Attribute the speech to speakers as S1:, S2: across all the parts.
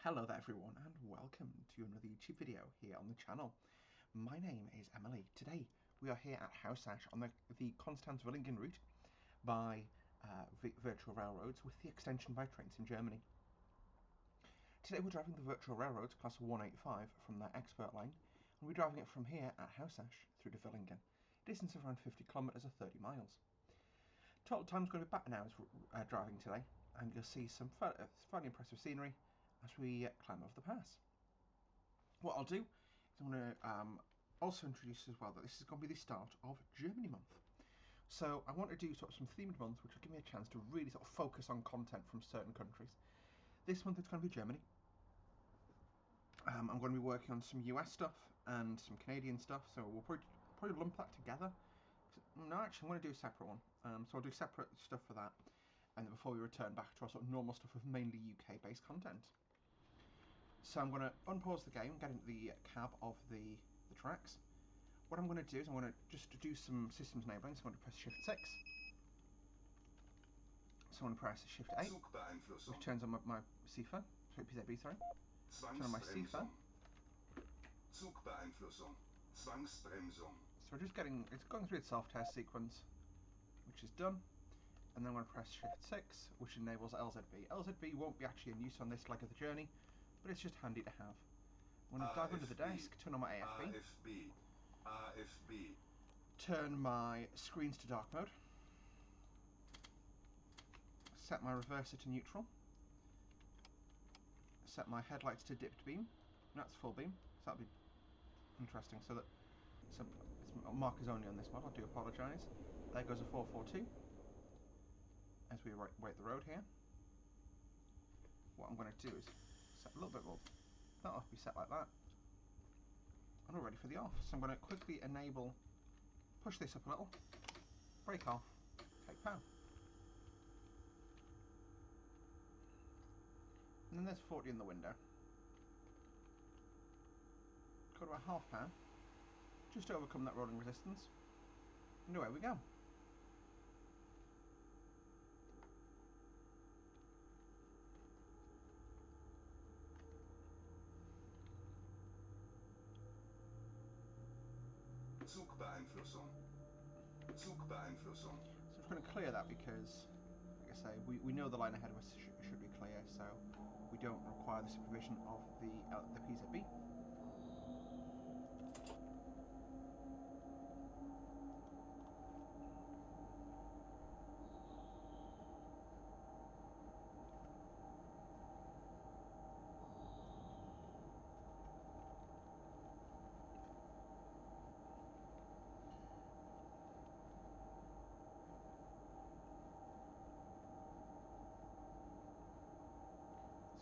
S1: Hello there everyone and welcome to another YouTube video here on the channel. My name is Emily. Today we are here at Hausach on the Villingen route by virtual railroads with the extension by trains in Germany. Today we're driving the virtual railroads class 185 from their expert line, and we're driving it from here at Hausach through to Villingen. Distance of around 50 kilometers or 30 miles. Total time is going to be about an hour's driving today, and you'll see some fairly impressive scenery as we climb over the pass. What I'll do is I'm going to also introduce as well that this is going to be the start of Germany month. So I want to do sort of some themed months which will give me a chance to really sort of focus on content from certain countries. This month it's going to be Germany. I'm going to be working on some US stuff and some Canadian stuff, so we'll probably lump that together. No, actually I'm going to do a separate one, so I'll do separate stuff for that, and then before we return back to our sort of normal stuff with mainly UK based content. So I'm going to unpause the game, get into the cab of the tracks. What I'm going to do is I'm going to just do some systems enabling, so I'm going to press Shift 6. So I'm going to press Shift 8, which turns on my CIFA, sorry, PZB, sorry. Turn on my CIFA.
S2: Zugbeeinflussung. Zwangsbremsung.
S1: So we're just it's going through its self-test sequence, which is done. And then I'm going to press Shift 6, which enables LZB. LZB won't be actually in use on this leg of the journey, but it's just handy to have. I'm going to dive under the desk, turn on my AFB.
S2: AFB.
S1: Turn my screens to dark mode. Set my reverser to neutral. Set my headlights to dipped beam. That's full beam, so that'll be interesting. So it's markers only on this model, I do apologise. There goes a 442. As we wait the road here. What I'm going to do is set a little bit more. That'll be set like that. And we're ready for the off. So I'm going to quickly push this up a little, brake off, take power. And then there's 40 in the window. Go to a half power, just to overcome that rolling resistance. And away we go.
S2: Zugbeeinflussung. Zugbeeinflussung.
S1: So I'm just going to clear that because, like I say, we know the line ahead of us should be clear, so we don't require the supervision of the PZB.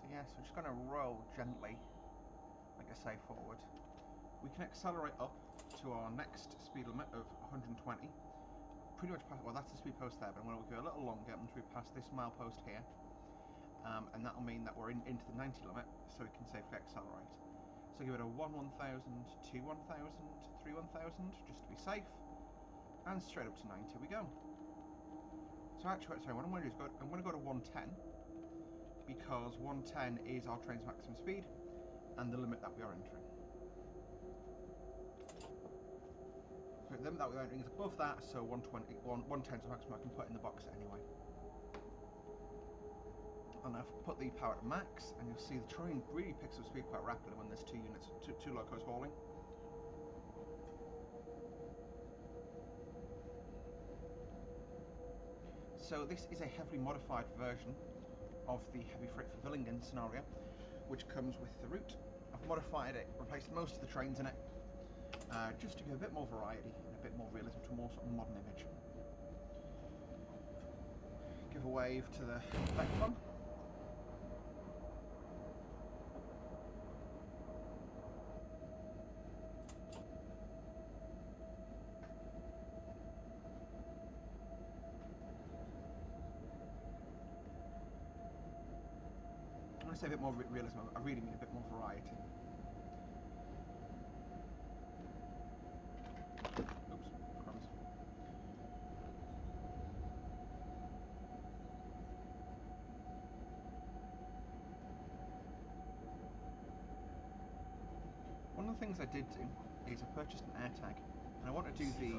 S1: So yes, we're just going to roll gently, like I say, forward. We can accelerate up to our next speed limit of 120. Pretty much past, well, that's the speed post there, but I'm going to go a little longer until we pass this milepost here. And that'll mean that we're into the 90 limit, so we can safely accelerate. So give it a 1,1000, 2 1,000, 3 1,000, just to be safe. And straight up to 90 we go. So actually, sorry, what I'm going to do is I'm going to go to 110. Because 110 is our train's maximum speed and the limit that we are entering. So the limit that we are entering is above that, so 110 is the maximum I can put in the box anyway. And I've put the power at max, and you'll see the train really picks up speed quite rapidly when there's two locos hauling. So this is a heavily modified version of the heavy freight for Villingen scenario, which comes with the route. I've modified it, replaced most of the trains in it, just to give a bit more variety and a bit more realism to a more sort of modern image. Give a wave to the Vectron. When I say a bit more realism, I really mean a bit more variety. Oops, crumbs. of the things I did do is I purchased an AirTag, and I want to do the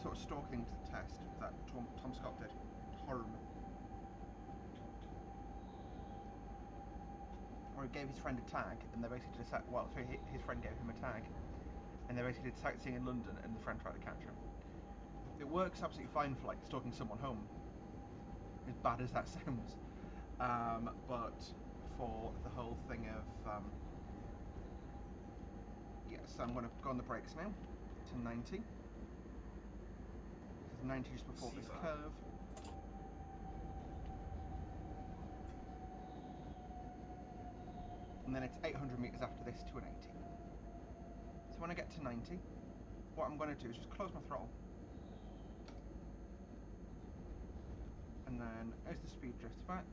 S1: sort of stalking test that Tom Scott did. Or he gave his friend a tag, and they basically did his friend gave him a tag, and they basically did sightseeing in London, and the friend tried to catch him. It works absolutely fine for like stalking someone home, as bad as that sounds, but for the whole thing of so I'm going to go on the brakes now to 90. There's 90 just before this curve. And then it's 800 metres after this to an 80. So when I get to 90, what I'm going to do is just close my throttle. And then as the speed drifts back,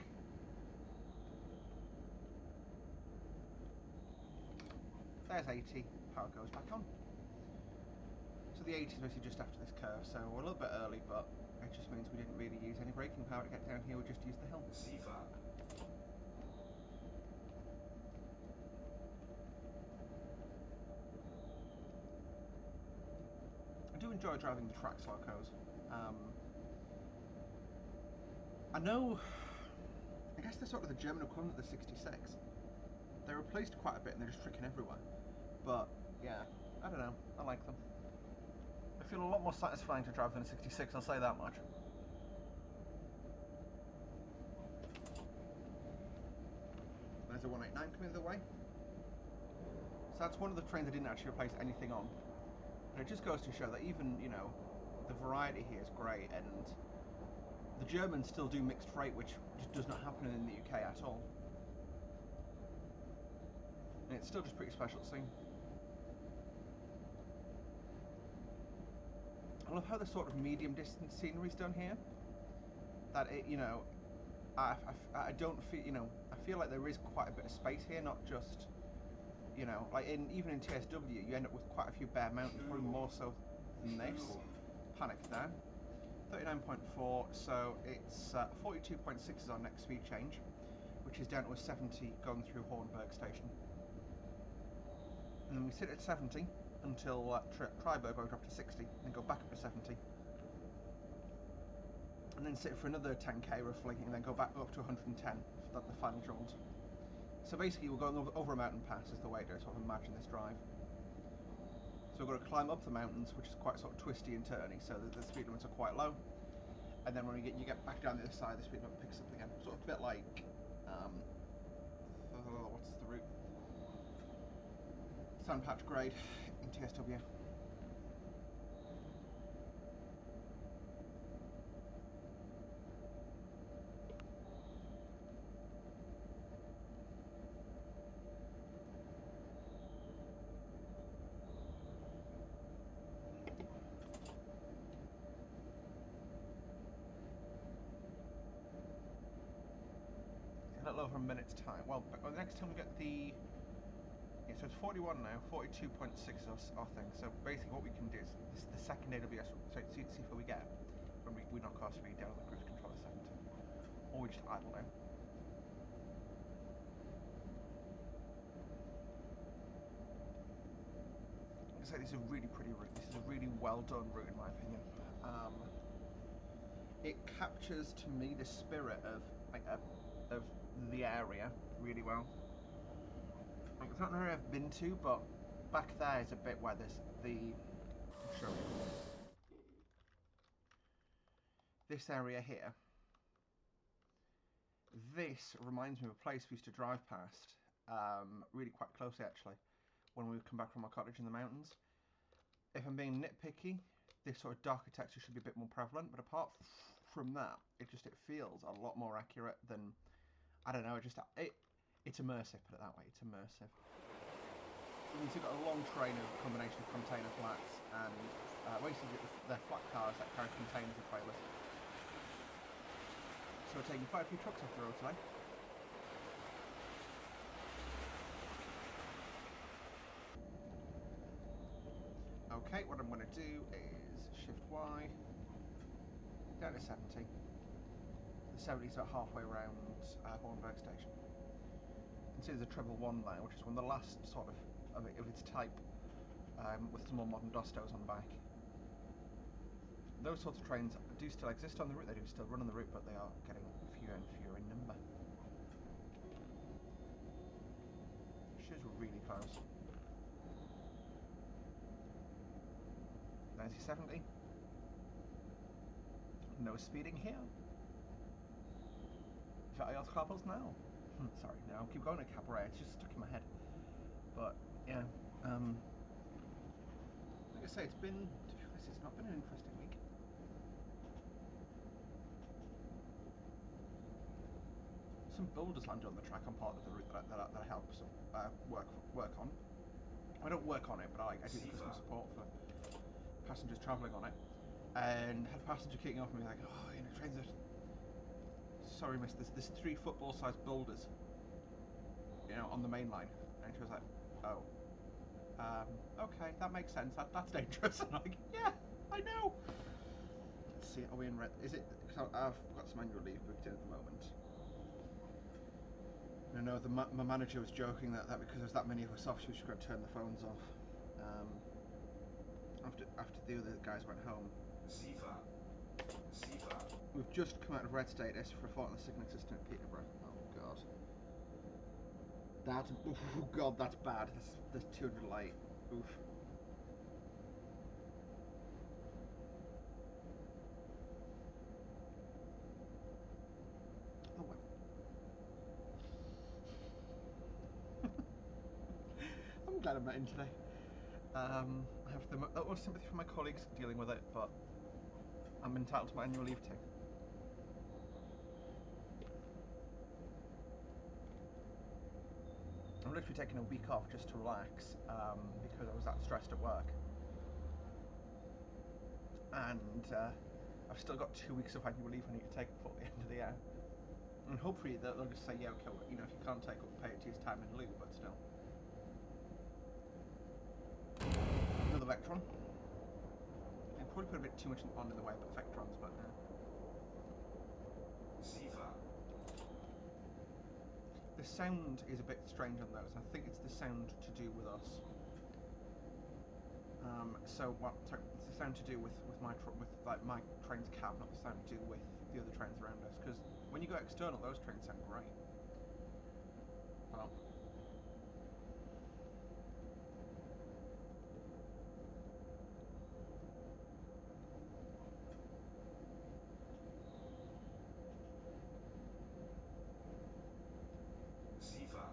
S1: there's 80, power goes back on. So the 80 is basically just after this curve, so we're a little bit early, but it just means we didn't really use any braking power to get down here, we just used the hill. I do enjoy driving the track locos. I know, I guess they're sort of the German equivalent of the 66. They're replaced quite a bit and they're just freaking everywhere. But yeah, I don't know, I like them. They feel a lot more satisfying to drive than a 66, I'll say that much. There's a 189 coming the way. So that's one of the trains I didn't actually replace anything on. And it just goes to show that even, you know, the variety here is great, and the Germans still do mixed freight, which just does not happen in the UK at all. And it's still just pretty special to see. I love how the sort of medium distance scenery's done here. That it, you know, I don't feel, you know, I feel like there is quite a bit of space here, not just, you know, like even in TSW, you end up with quite a few bare mountains, probably more so than this. Panic there. 39.4, so it's 42.6 is our next speed change, which is down to a 70 going through Hornberg station. And then we sit at 70 until Triberg, where we drop to 60, and go back up to 70. And then sit for another 10k roughly, and then go back up to 110 for the final jaunt. So basically we're going over a mountain pass is the way to sort of imagine this drive. So we've got to climb up the mountains, which is quite sort of twisty and turny, so the speed limits are quite low. And then when you get back down the other side, the speed limit picks up again. Sort of a bit like, what's the route? Sandpatch grade in TSW. A little over a minute's time. Well, the next time we get the... Yeah, so it's 41 now, 42.6 is our thing. So basically what we can do is, this is the second AWS, so see where we get when we knock our speed down on the cruise control at 70. Or we just idle now. I'd say this is a really pretty route. This is a really well done route in my opinion. It captures to me the spirit of of the area really well. It's not an area I've been to, but back there is a bit where there's I'll show you. This area here. This reminds me of a place we used to drive past, really quite closely actually, when we would come back from our cottage in the mountains. If I'm being nitpicky, this sort of darker texture should be a bit more prevalent, but apart from that, it feels a lot more accurate than, I don't know, it's immersive, put it that way, it's immersive. You've got a long train of combination of container flats and basically they're flat cars that carry containers and trailers. So we're taking quite a few trucks off the road today. Okay, what I'm going to do is shift Y down to 70. The 70's about halfway around Hornberg station. You can see there's a treble 1 there, which is one of the last sort of of its type, with some more modern dostos on the back. Those sorts of trains do still exist on the route. They do still run on the route, but they are getting fewer and fewer in number. She's really close. 90-70. No speeding here. Vrijheidsgrappels now. Sorry, no, I'll keep going at cabaret. It's just stuck in my head. But yeah, like I say, it's not been an interesting week. Some boulders landed on the track on part of the route that I help work on. I don't work on it, but I do the customer support for passengers travelling on it. And had a passenger kicking off and be like, oh, you know, trains are... Sorry, miss, there's 3 football-sized boulders, you know, on the main line. And she was like, oh. Okay, that makes sense. That's dangerous. And I'm like, yeah, I know. Let's see, are we in red? Is it? Because I've got some annual leave booked in at the moment. I know my manager was joking that because there's that many of us off, she was just going to turn the phones off. After the other guys went home.
S2: Sifa.
S1: We've just come out of red status for a fault in the signalling system at Peterborough. Oh god. That's bad. There's 200 light. Oof. Oh well. I'm glad I'm not in today. I have the utmost sympathy for my colleagues dealing with it, but I'm entitled to my annual leave too. I'm literally taking a week off just to relax, because I was that stressed at work. And I've still got 2 weeks of annual leave I need to take before the end of the year. And hopefully they'll just say, yeah, okay, well, you know, if you can't take it, pay it to his time in lieu, but still. Another Vectron. I probably put a bit too much on in the way of Vectrons, but
S2: Sifa.
S1: the sound is a bit strange on those. I think it's the sound to do with us. Sorry, it's the sound to do with my train's cab, not the sound to do with the other trains around us. Because when you go external, those trains sound great. Well.
S2: Sifa.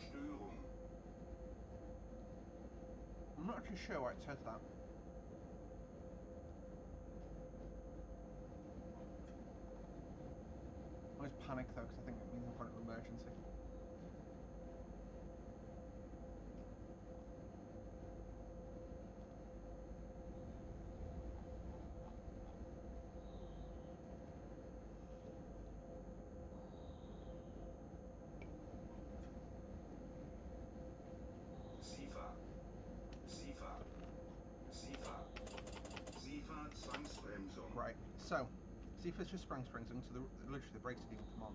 S2: Störung.
S1: I'm not actually sure why it says that. I always panic though, because I think it means I'm going to emergency.
S2: Sifa Zwangsbremsung.
S1: Right, so, Sifa's just sprung, so literally the brakes didn't even come on,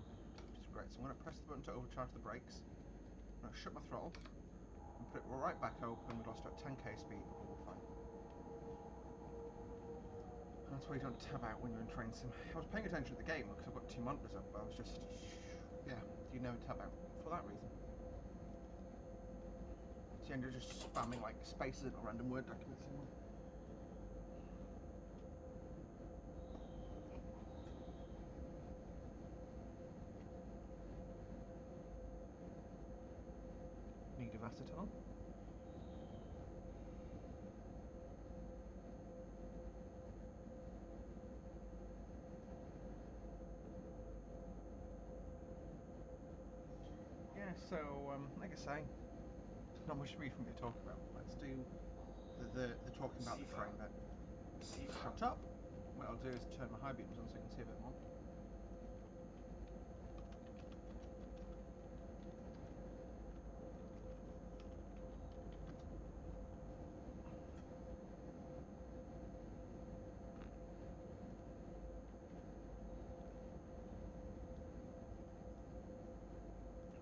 S1: which is great. So I'm going to press the button to overcharge the brakes. I'm going to shut my throttle, and put it right back open. We lost about 10k speed, but we're fine. And that's why you don't tab out when you're in train sim. I was paying attention to the game, because I've got 2 monitors up, but I was just, yeah, you never tab out for that reason. So you're just spamming like spaces in a random Word document somewhere. Need of acetone. Yeah, so like I say, not much really for me to talk about. Let's do the talking about the train then. Shut up. Well, what I'll do is turn my high beams on so you can see a bit more.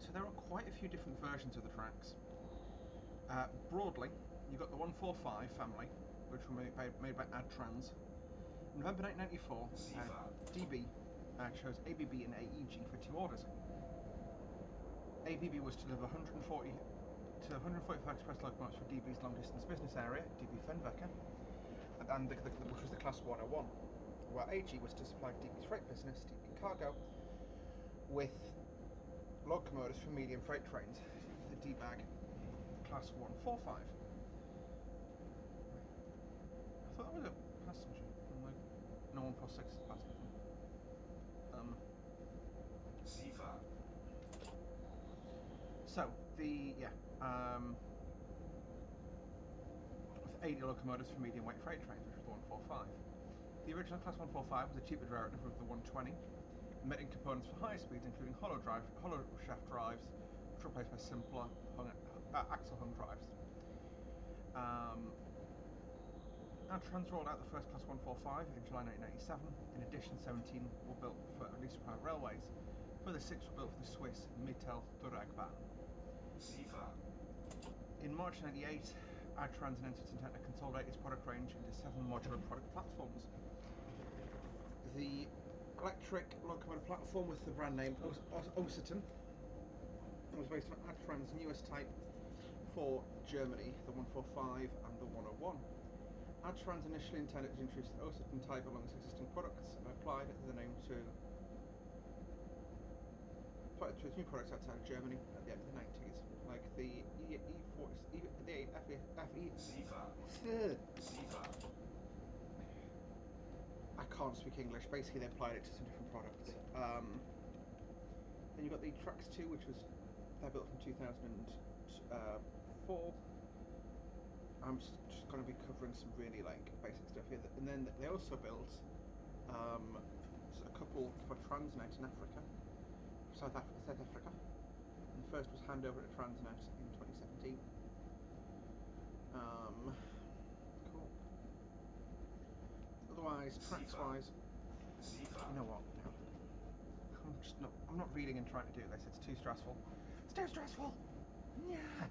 S1: So there are quite a few different versions of the tracks. Broadly, you've got the 145 family, which were made by Adtrans. In November 1994, DB chose ABB and AEG for 2 orders. ABB was to deliver 145 express locomotives for DB's long-distance business area, DB Fenwecker, which was the Class 101, while AG was to supply DB's freight business, DB Cargo, with locomotives for medium freight trains, the DBAG Class 145. I thought that was a passenger. I'm like, no, 146 is a passenger. So the 80 locomotives for medium weight freight trains, which was the 145. The original Class 145 was a cheaper derivative of the 120, emitting components for higher speeds, including hollow shaft drives, which were replaced by simpler axle hung drives. Adtrans rolled out the first Class 145 in July 1997. In addition, 17 were built for at least private railways. Further 6 were built for the Swiss Mittel-Duragbahn. In March 1998, Adtrans announced its intent to consolidate its product range into 7 modular product platforms. The electric locomotive platform with the brand name Hausach was based on Adtrans' newest type for Germany, the 145 and the 101. Adtrans initially intended to introduce the Hausach type along its existing products and applied the name to its new products outside of Germany at the end of the 90s, like the I can't speak English. Basically, they applied it to some different products. Then you've got the Trax 2, which was built from 2004. I'm just going to be covering some really basic stuff here. And then they also built a couple for Transnet in Africa, South Africa. And the first was handover to Transnet in 2017. Cool. Otherwise, tracks-wise, you know what? No. I'm not reading and trying to do this. It's too stressful. It's too stressful. Yeah.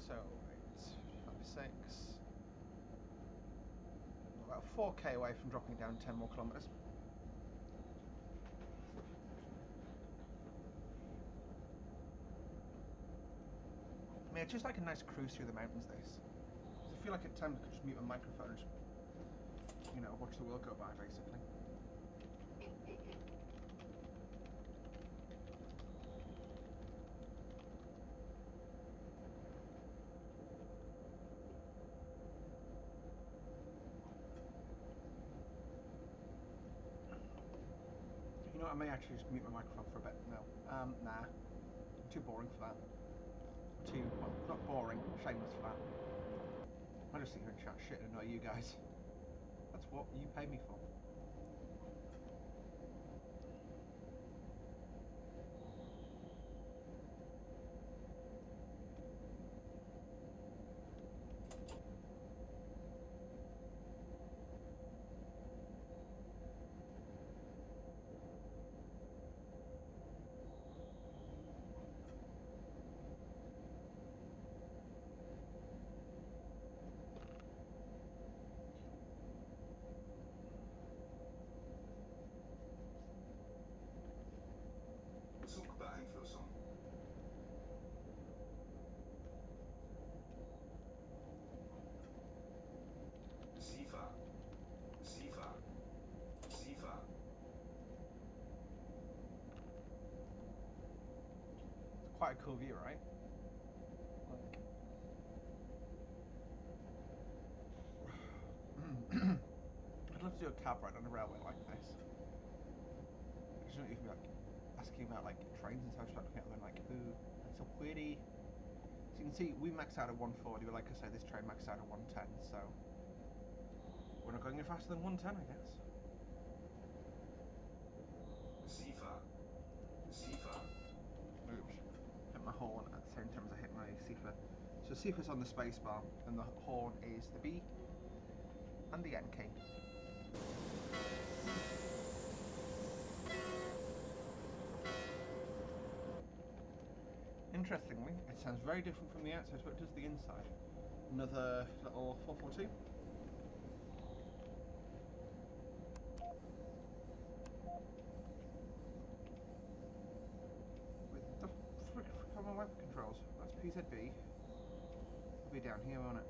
S1: So it's 56. About 4k away from dropping down 10 more kilometers. I mean, it's just like a nice cruise through the mountains, this. I feel like at times I could just mute my microphone and just, watch the world go by, basically. You know what, I may actually just mute my microphone for a bit. No. Nah. I'm too boring for that. Well, not boring, shameless for that. I just sit here and chat shit and annoy you guys. That's what you pay me for.
S2: Zugbeeinflussung. SIFA. SIFA. SIFA.
S1: It's quite a cool view, right? I'd love to do a cab ride on a railway like this. I just don't even be asking about trains and stuff, looking at them ooh, that's so pretty. So you can see we maxed out at 140, but like I say, this train maxed out at 110, so We're not going any faster than 110, I guess.
S2: Sifa. Sifa.
S1: Oops. Hit my horn at the same time as I hit my Sifa. So Sifa's on the space bar, and the horn is the B and the N key. Interestingly, it sounds very different from the outside to what it does the inside. Another little 442. With the frick on my weapon controls. That's PZB. It'll be down here, won't it?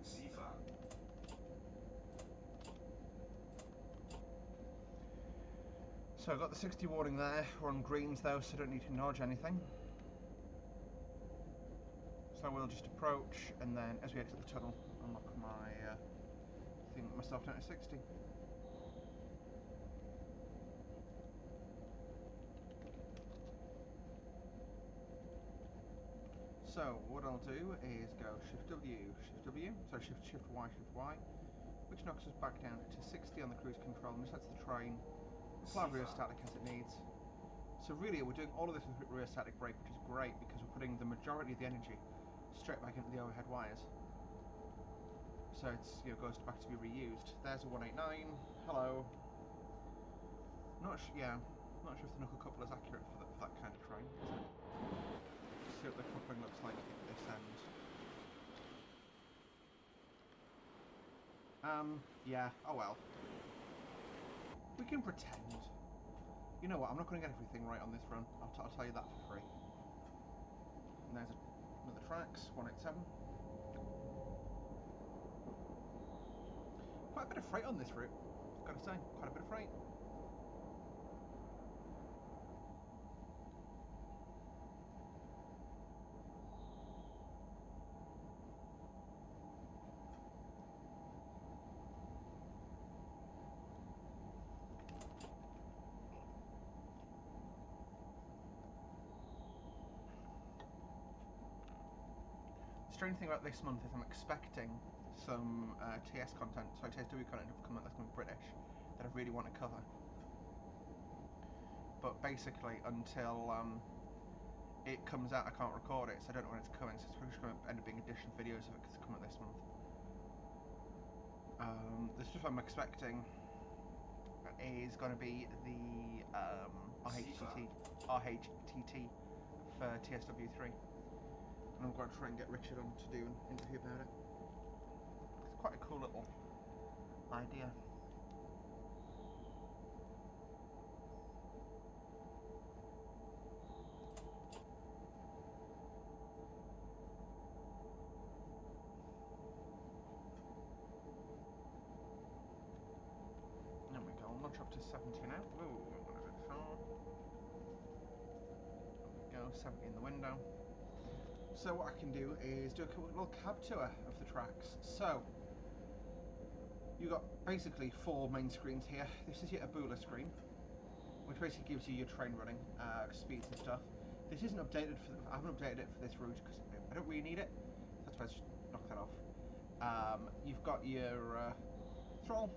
S2: Sifa.
S1: So I've got the 60 warning there. We're on greens though, so I don't need to acknowledge anything. So we'll just approach, and then as we exit the tunnel, unlock my thing, myself down to 60. So what I'll do is go Shift W, so Shift Y, which knocks us back down to 60 on the cruise control, and sets the train fly rheostatic as it needs. So really we're doing all of this with rheostatic brake, which is great because we're putting the majority of the energy straight back into the overhead wires. So it's, you know, goes back to be reused. There's a 189. Hello. Not sure if the knuckle couple is accurate for that kind of train, is it? See what the coupling looks like at this end. Yeah, oh well. We can pretend. You know what, I'm not going to get everything right on this run. I'll tell you that for free. And there's another tracks, 187. Quite a bit of freight on this route, I've got to say. Quite a bit of freight. The strange thing about this month is I'm expecting some TS content, sorry, TSW content to come out that's going to be British, that I really want to cover. But basically, until it comes out, I can't record it, so I don't know when it's coming, so it's probably just going to end up being additional videos of it because it's coming out this month. The stuff I'm expecting is going to be the RHTT for TSW3. And I'm going to try and get Richard on to do an interview about it. It's quite a cool little idea. There we go, I'll notch up to 70 now. Ooh, I'm going a bit far. There we go, 70 in the window. So what I can do is do a little cab tour of the tracks. So you've got basically 4 main screens here. This is your Ebola screen, which basically gives you your train running, speeds and stuff. This isn't updated I haven't updated it for this route because I don't really need it. That's why I just knock that off. You've got your throttle,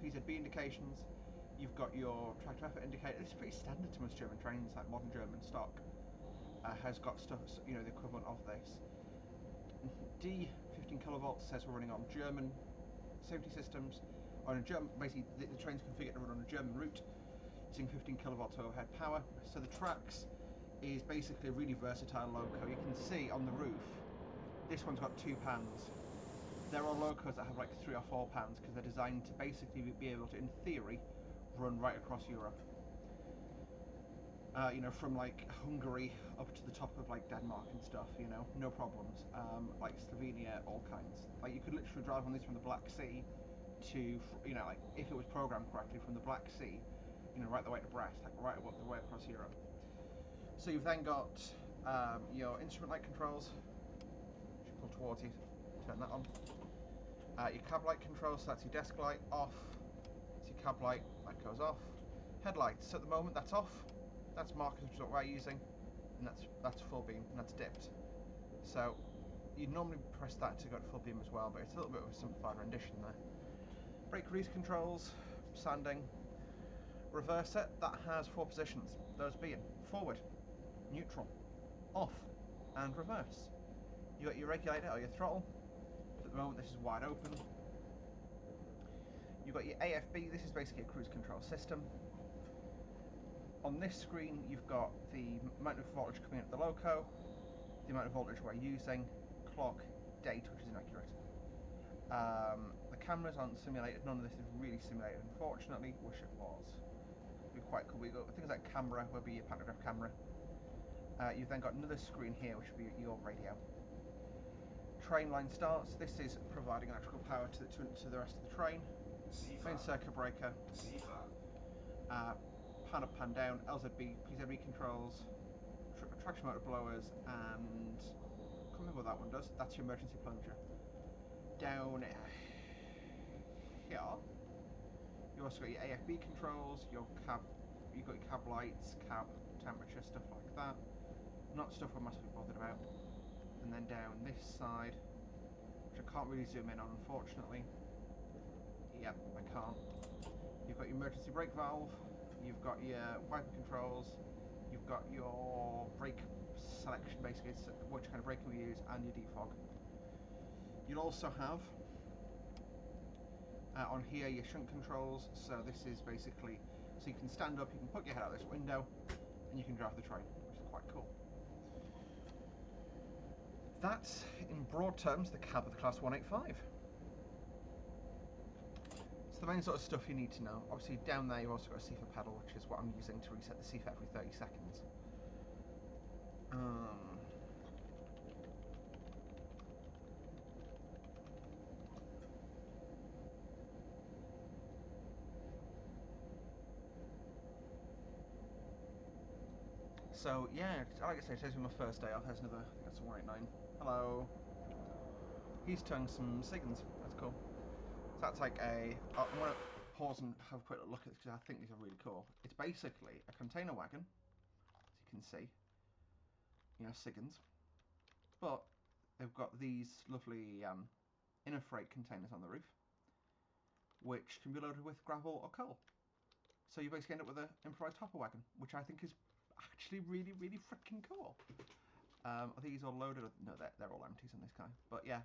S1: PZB indications. You've got your track effort indicator. It's pretty standard to most German trains, like modern German stock. Has got stuff, you know, the equivalent of this. D 15 kilovolts says we're running on German safety systems. On a German, basically the train's configured to run on a German route using 15 kilovolts overhead power. So the tracks is basically a really versatile loco. You can see on the roof, this one's got 2 pans. There are locos that have like 3 or 4 pans because they're designed to basically be able to, in theory, run right across Europe. You know, from like Hungary up to the top of like Denmark and stuff, you know, no problems. Like Slovenia, all kinds. Like you could literally drive on this from the Black Sea to, you know, like if it was programmed correctly, from the Black Sea, you know, right the way to Brest, like right up the way across Europe. So you've then got your instrument light controls. Should pull towards you, turn that on. Your cab light controls, so that's your desk light off. It's your cab light, that goes off. Headlights, so at the moment that's off. That's markers, which is what we're using, and that's full beam, and that's dipped. So you'd normally press that to go to full beam as well, but it's a little bit of a simplified rendition there. Brake release controls, sanding. Reverser, that has 4 positions, those being forward, neutral, off, and reverse. You got your regulator or your throttle. At the moment this is wide open. You've got your AFB, this is basically a cruise control system. On this screen you've got the amount of voltage coming out of the loco, the amount of voltage we're using, clock, date, which is inaccurate. The cameras aren't simulated, none of this is really simulated unfortunately, wish it was. It'd be quite cool. We got things like camera, will be your pantograph camera. You've then got another screen here which will be your radio. Train line starts, this is providing electrical power to the rest of the train. Main circuit breaker. Pan up, pan down, LZB, PZB controls, traction motor blowers, and can't remember what that one does. That's your emergency plunger. Down here, you also got your AFB controls, your cab, you've got your cab lights, cab temperature, stuff like that. Not stuff we're massively bothered about. And then down this side, which I can't really zoom in on, unfortunately. Yep, I can't. You've got your emergency brake valve, you've got your wiper controls, you've got your brake selection, basically, it's which kind of braking we use, and your defog. You'll also have on here your shunt controls, so this is basically, so you can stand up, you can put your head out this window, and you can drive the train, which is quite cool. That's, in broad terms, the cab of the Class 185. So the main sort of stuff you need to know. Obviously down there you've also got a CFA pedal, which is what I'm using to reset the CFA every 30 seconds. So yeah, like I say, today's my first day off. There's another, I think that's a 189. Hello. He's towing some Siggins. That's cool. So that's like a, I'm going to pause and have a quick look at this because I think these are really cool. It's basically a container wagon, as you can see, you know, Siggins, but they've got these lovely inner freight containers on the roof, which can be loaded with gravel or coal. So you basically end up with an improvised hopper wagon, which I think is actually really, really freaking cool. Are these all loaded? No, they're all empties on this guy. But yeah,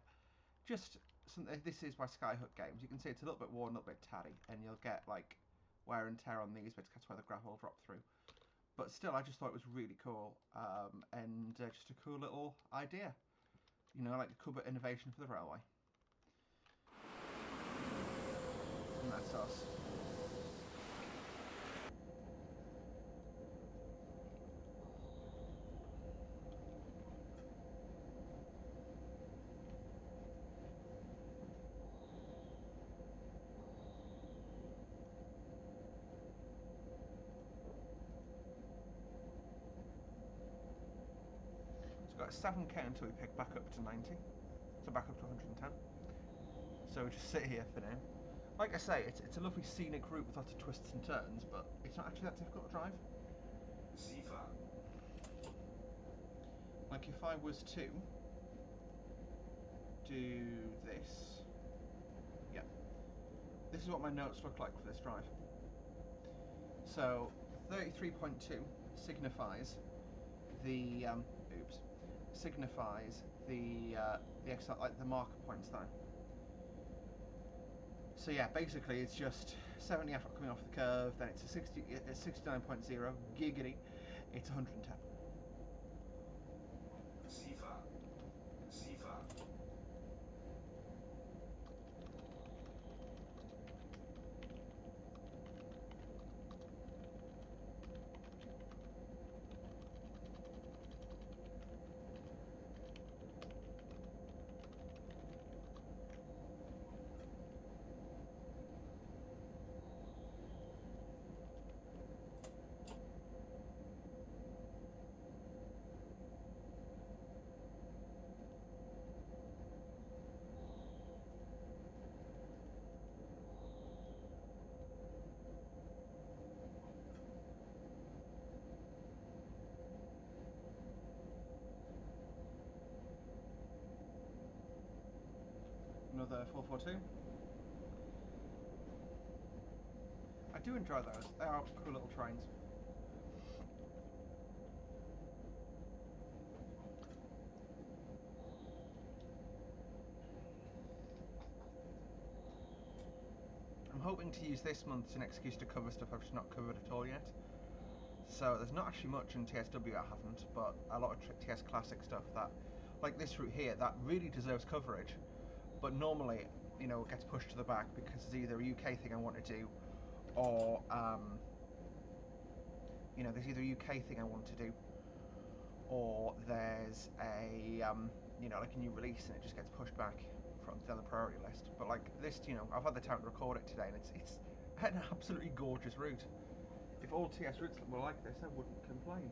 S1: just something. This is by Skyhook Games. You can see it's a little bit worn, a little bit tatty, and you'll get like wear and tear on these bits. That's where the gravel will drop through. But still, I just thought it was really cool, and just a cool little idea. You know, like a cool bit of innovation for the railway. And that's us. Got a 7k until we pick back up to 90, so back up to 110. So we'll just sit here for now. Like I say, it's a lovely scenic route with lots of twists and turns, but it's not actually that difficult to drive. Like if I was to do this, yeah, this is what my notes look like for this drive. So 33.2 signifies the signifies the like the marker points there. So yeah, basically it's just 70 after coming off the curve, then it's a 69.0 giggity, it's 110. 442. I do enjoy those. They are cool little trains. I'm hoping to use this month as an excuse to cover stuff I've just not covered at all yet. So there's not actually much in TSW I haven't, but a lot of TS Classic stuff that, like this route here, that really deserves coverage. But normally, you know, it gets pushed to the back because it's either a UK thing I want to do, or you know, there's either a UK thing I want to do, or there's a you know, like a new release and it just gets pushed back from the priority list. But like this, you know, I've had the time to record it today, and it's an absolutely gorgeous route. If all TS routes were like this, I wouldn't complain.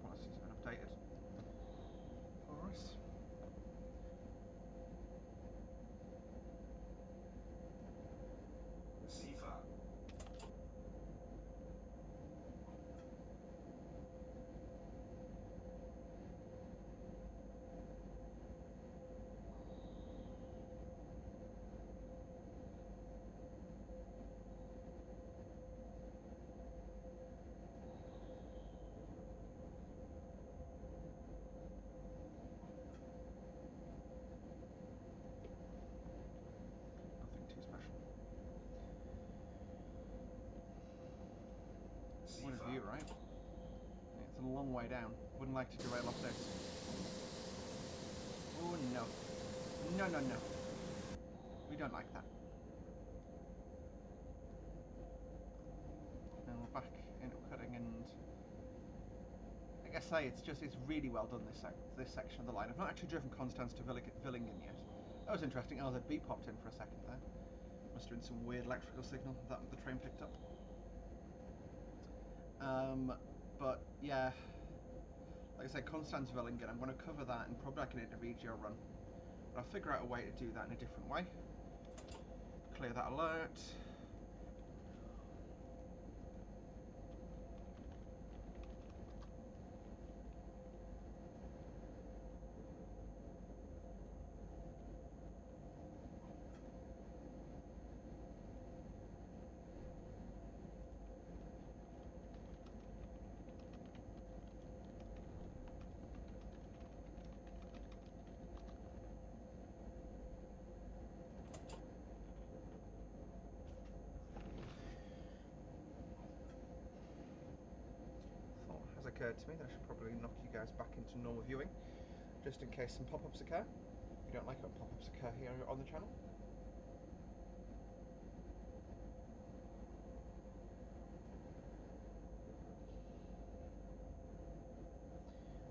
S1: Policies have been updated for us.
S2: SIFA.
S1: Nothing too special. What a view, right? It's a long way down. Wouldn't like to derail off this. Oh no. No, no, no. We don't like that. And we're back into cutting, and like I say, it's really well done, this section of the line. I've not actually driven Constance to Villingen yet. That was interesting. LZB popped in for a second there. Must have been some weird electrical signal that the train picked up. But yeah, like I said, Constance Villingen, I'm going to cover that and probably like an Interregio run. But I'll figure out a way to do that in a different way. Clear that alert. Has occurred to me that I should probably knock you guys back into normal viewing, just in case some pop-ups occur. We don't like it when pop-ups occur here on the channel.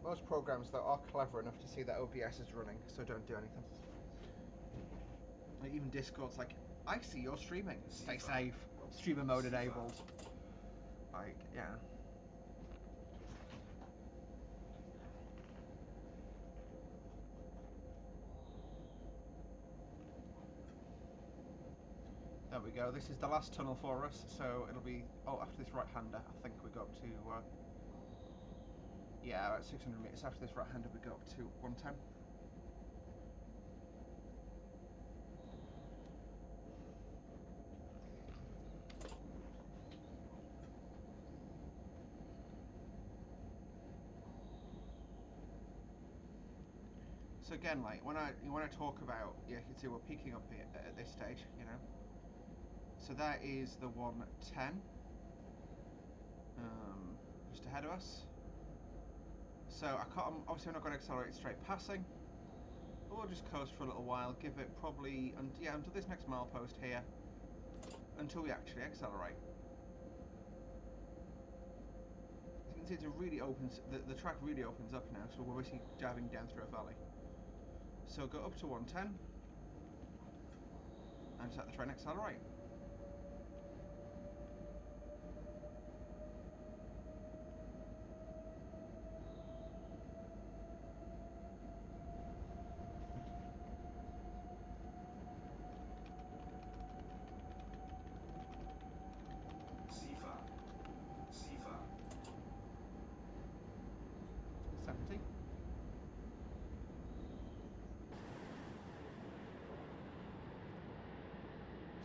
S1: Most programs though are clever enough to see that OBS is running, so don't do anything. Like even Discord's like, I see you're streaming. Stay safe. Streamer mode enabled. Like, yeah. There we go. This is the last tunnel for us, so it'll be... Oh, after this right-hander, I think we go up to... yeah, about 600 metres. After this right-hander, we go up to 110. So again, like when I talk about, yeah, you can see we're peaking up here at this stage, you know. So that is the 110, just ahead of us. So obviously I'm not going to accelerate straight passing. But we'll just coast for a little while, give it probably, until this next milepost here, until we actually accelerate. As you can see, it really opens, the track really opens up now, so we're basically driving down through a valley. So go up to 110, and just let the train accelerate.
S2: SIFA.
S1: 70.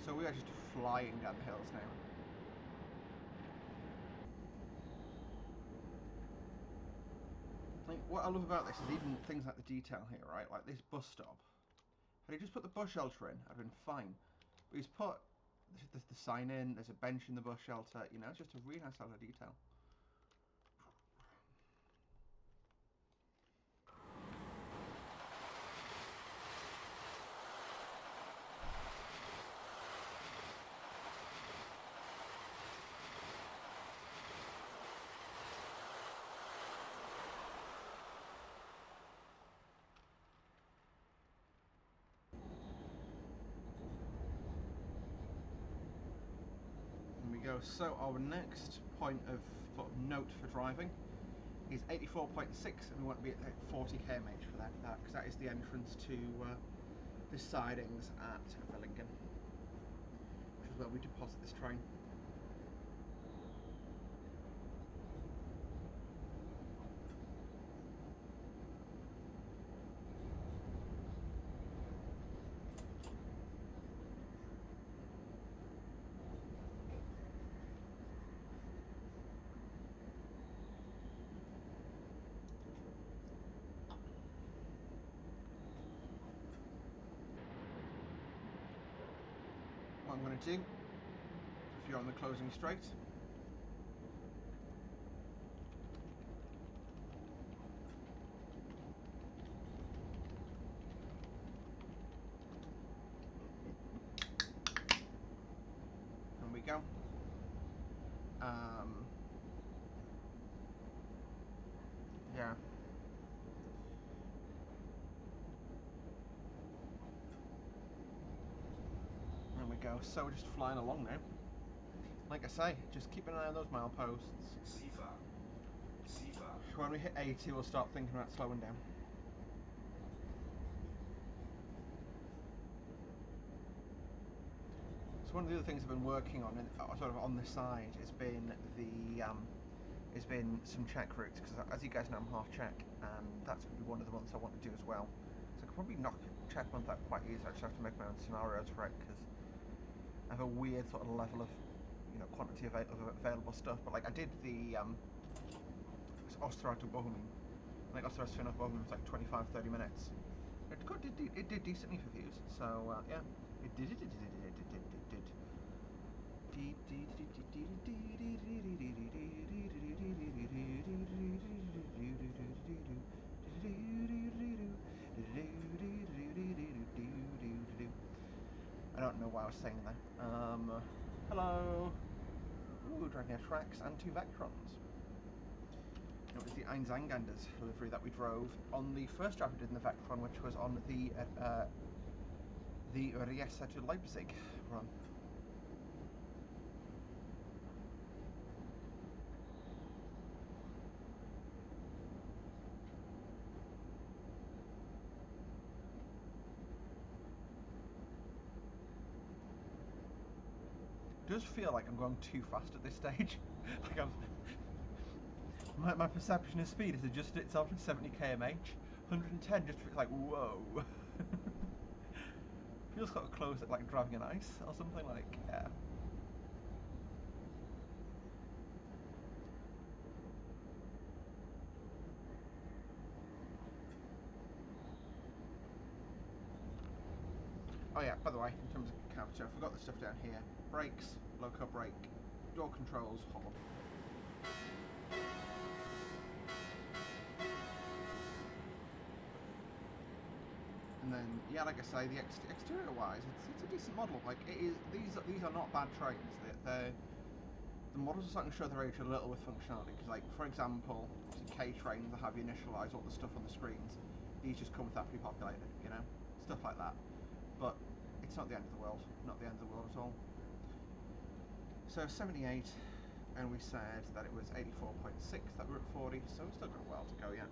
S1: So we are just flying down the hills now. Like, what I love about this is even things like the detail here, right? Like this bus stop. Had he just put the bus shelter in, I'd have been fine. But he's put the sign in, there's a bench in the bus shelter, you know, it's just a really nice level of detail. Go. So our next point of note for driving is 84.6, and we want to be at 40 km for that, because that is the entrance to the sidings at Villingen, which is where we deposit this train. What I'm going to do, if you're on the closing straight, and we go. Yeah. There we go. So we're just flying along now. Like I say, just keep an eye on those mileposts.
S2: Sifa.
S1: When we hit 80, we'll start thinking about slowing down. So one of the other things I've been working on, sort of on the side, has been some Czech routes, because as you guys know, I'm half Czech, and that's going to be one of the months I want to do as well. So I could probably knock Czech month out quite easy. I just have to make my own scenarios for it, because I have a weird sort of level of, you know, quantity of available stuff. But like I did the Ostrava to Bohumín. I think Ostrava to Bohumín was like 25-30 minutes. It did decently for views. So yeah, it did. I don't know why I was saying that. Hello. Ooh, driving tracks and 2 Vectrons. It was the Einzanganders livery that we drove on the first drive we did in the Vectron, which was on the Riesa to Leipzig run. It does feel like I'm going too fast at this stage. Like my perception of speed has adjusted itself to 70 km/h. 110 just feels like whoa. Feels sort of close at like driving on ice or something, like, yeah. Oh yeah, by the way, in terms of capture, I forgot the stuff down here. Brakes, loco brake, door controls, horn. And then, yeah, like I say, the exterior-wise, it's a decent model. Like, it is. These are not bad trains. The models are starting to show their age a little with functionality. Because, like, for example, K trains that have you initialise all the stuff on the screens. These just come with that pre-populated, you know, stuff like that. But it's not the end of the world. Not the end of the world at all. So 78, and we said that it was 84.6 that we're at 40. So we've still got a while to go yet.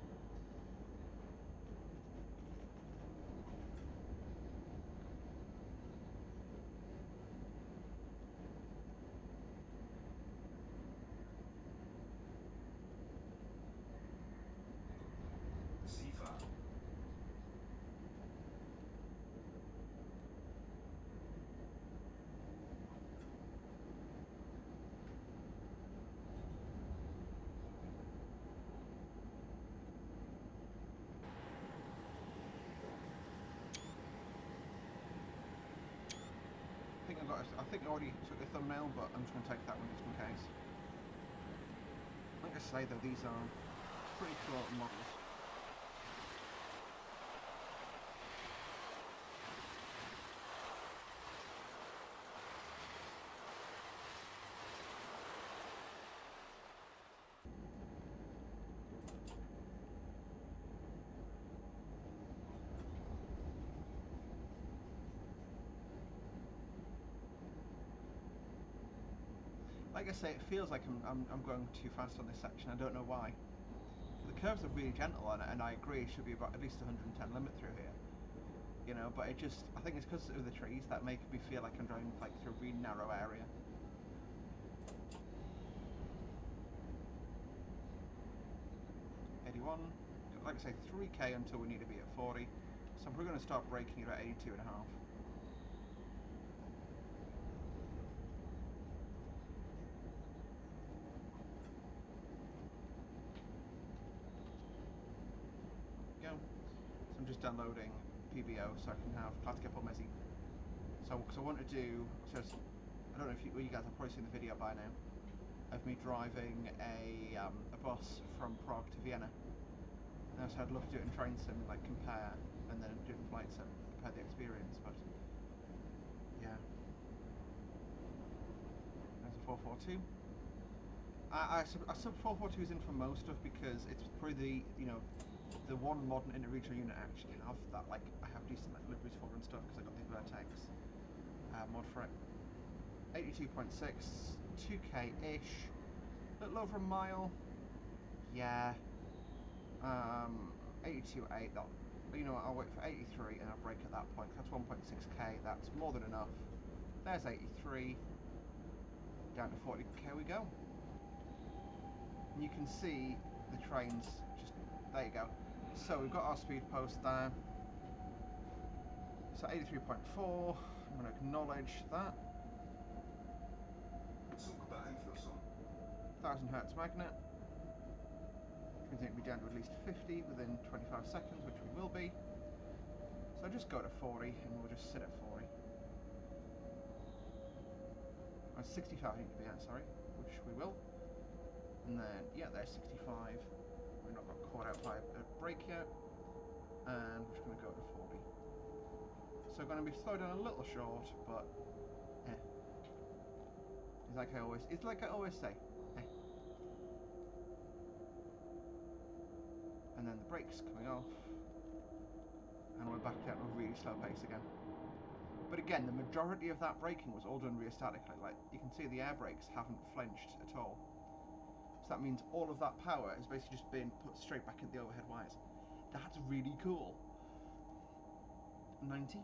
S1: I think I already took the thumbnail, but I'm just going to take that one just in case. Like I say though, these are pretty cool models. Like I say, it feels like I'm going too fast on this section. I don't know why. The curves are really gentle on it, and I agree it should be about at least 110 limit through here. You know, but it just, I think it's because of the trees that make me feel like I'm driving like through a really narrow area. Like I say, 3k until we need to be at 40. So we're going to start braking at about 82.5. Go. So I'm just downloading PBO so I can have Classica Mezzi. So because I want to do, so I don't know if you guys have probably seen the video by now of me driving a bus from Prague to Vienna. And so I'd love to do it in train sim, like compare, and then do it in flight sim, compare the experience. But yeah, there's a 442. I sub 442s in for most stuff because it's probably the one modern interregional unit I actually have that like I have decent like liveries for and stuff because I got the Vertex mod for it. 82.6, 2k ish, a little over a mile. Yeah. 82.8. That, you know what? I'll wait for 83 and I'll brake at that point. That's 1.6k. That's more than enough. There's 83. Down to 40k we go. And you can see the trains just, there you go. So we've got our speed post there. So 83.4, I'm going to acknowledge that. 1000 Hertz magnet. We think we'll be down to at least 50 within 25 seconds, which we will be. So just go to 40 and we'll just sit at 40. 65 I need to be at, sorry, which we will. And then, yeah, there's 65. We've not got caught out by a brake yet. And we're just going to go to 40. So going to be slowed down a little short, but it's like I always say. And then the brakes coming off. And we're back down to a really slow pace again. But again, the majority of that braking was all done rheostatically. Like, you can see the air brakes haven't flinched at all. So that means all of that power is basically just being put straight back into the overhead wires. That's really cool. 90.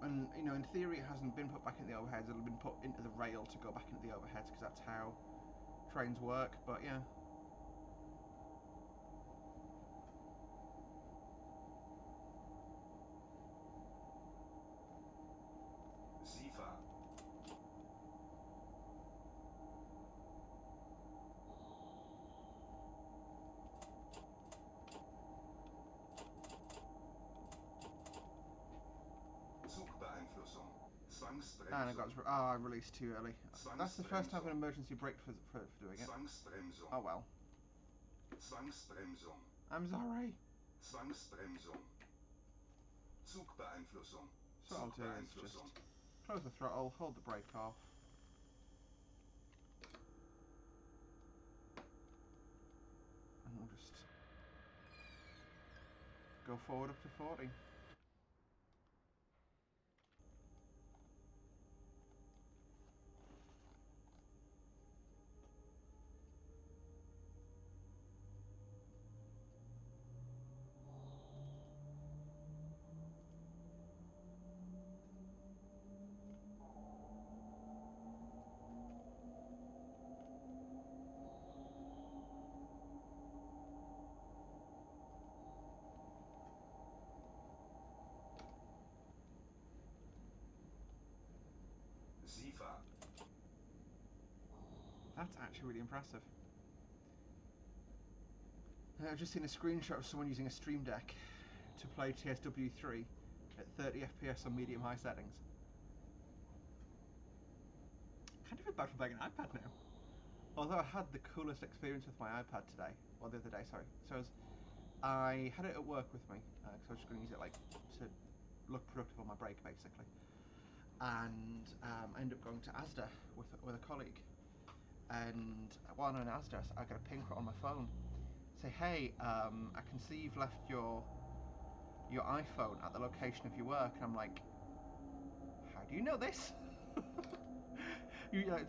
S1: And, you know, in theory it hasn't been put back into the overheads, it'll have been put into the rail to go back into the overheads, because that's how trains work, but yeah.
S2: Sifa. Zugbeeinflussung.
S1: And I released too early. That's the first time I've an emergency brake for doing it.
S2: Zwangsbremsung.
S1: Oh well.
S2: Zwangsbremsung.
S1: I'm sorry.
S2: Zwangsbremsung. Zugbeeinflussung.
S1: So what I'll do is just close the throttle, hold the brake off. And we'll just go forward up to 40.
S2: Sifa.
S1: That's actually really impressive. I've just seen a screenshot of someone using a Stream Deck to play TSW3 at 30 FPS on medium high settings. Kind of feel bad for buying an iPad now. Although I had the coolest experience with my iPad today, or the other day, sorry. So I had it at work with me, because I was just going to use it like to look productive on my break, basically. And I ended up going to Asda with a colleague. And while I'm in Asda, I got a ping on my phone. Say, hey, I can see you've left your iPhone at the location of your work. And I'm like, how do you know this?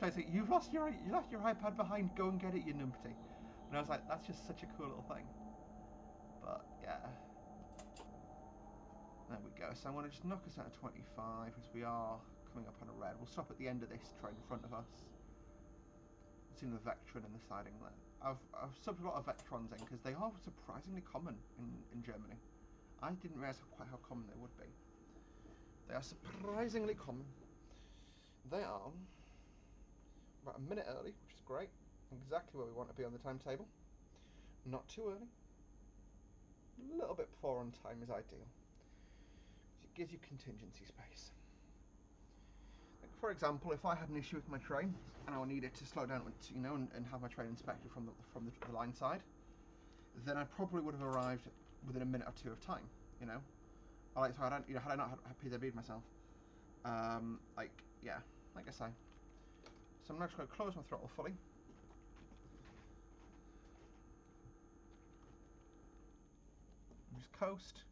S1: Basically, you left your iPad behind. Go and get it, you numpty. And I was like, that's just such a cool little thing. But yeah, there we go. So I'm going to just knock us out of 25 as we are coming up on a red. We'll stop at the end of this train in front of us. Seen the Vectron in the siding there. I've subbed a lot of Vectrons in because they are surprisingly common in Germany. I didn't realise quite how common they would be. They are surprisingly common. They are about a minute early, which is great. Exactly where we want to be on the timetable. Not too early. A little bit before on time is ideal. It gives you contingency space. Like for example, if I had an issue with my train and I needed to slow down, you know, and have my train inspected from the line side, then I probably would have arrived within a minute or two of time. You know, like so I don't, you know, had I not had PZB'd myself, yeah, like I say. So I'm now just going to close my throttle fully. And just coast.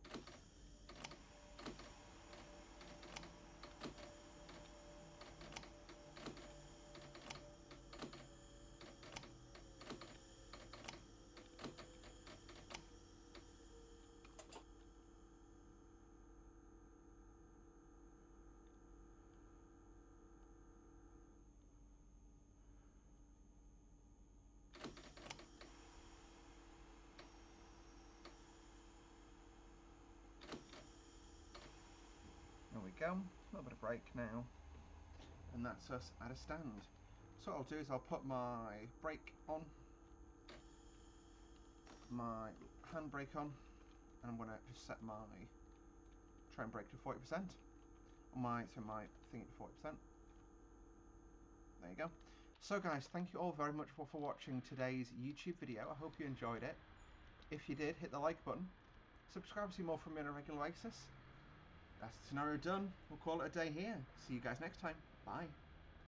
S1: There we go, a little bit of brake now, and that's us at a stand. So what I'll do is I'll put my brake on, my handbrake on, and I'm going to just set my train brake to 40%, my thing to 40%. There you go. So guys, thank you all very much for watching today's YouTube video. I hope you enjoyed it. If you did, hit the like button. Subscribe to see more from me on a regular basis. That's the scenario done. We'll call it a day here. See you guys next time. Bye.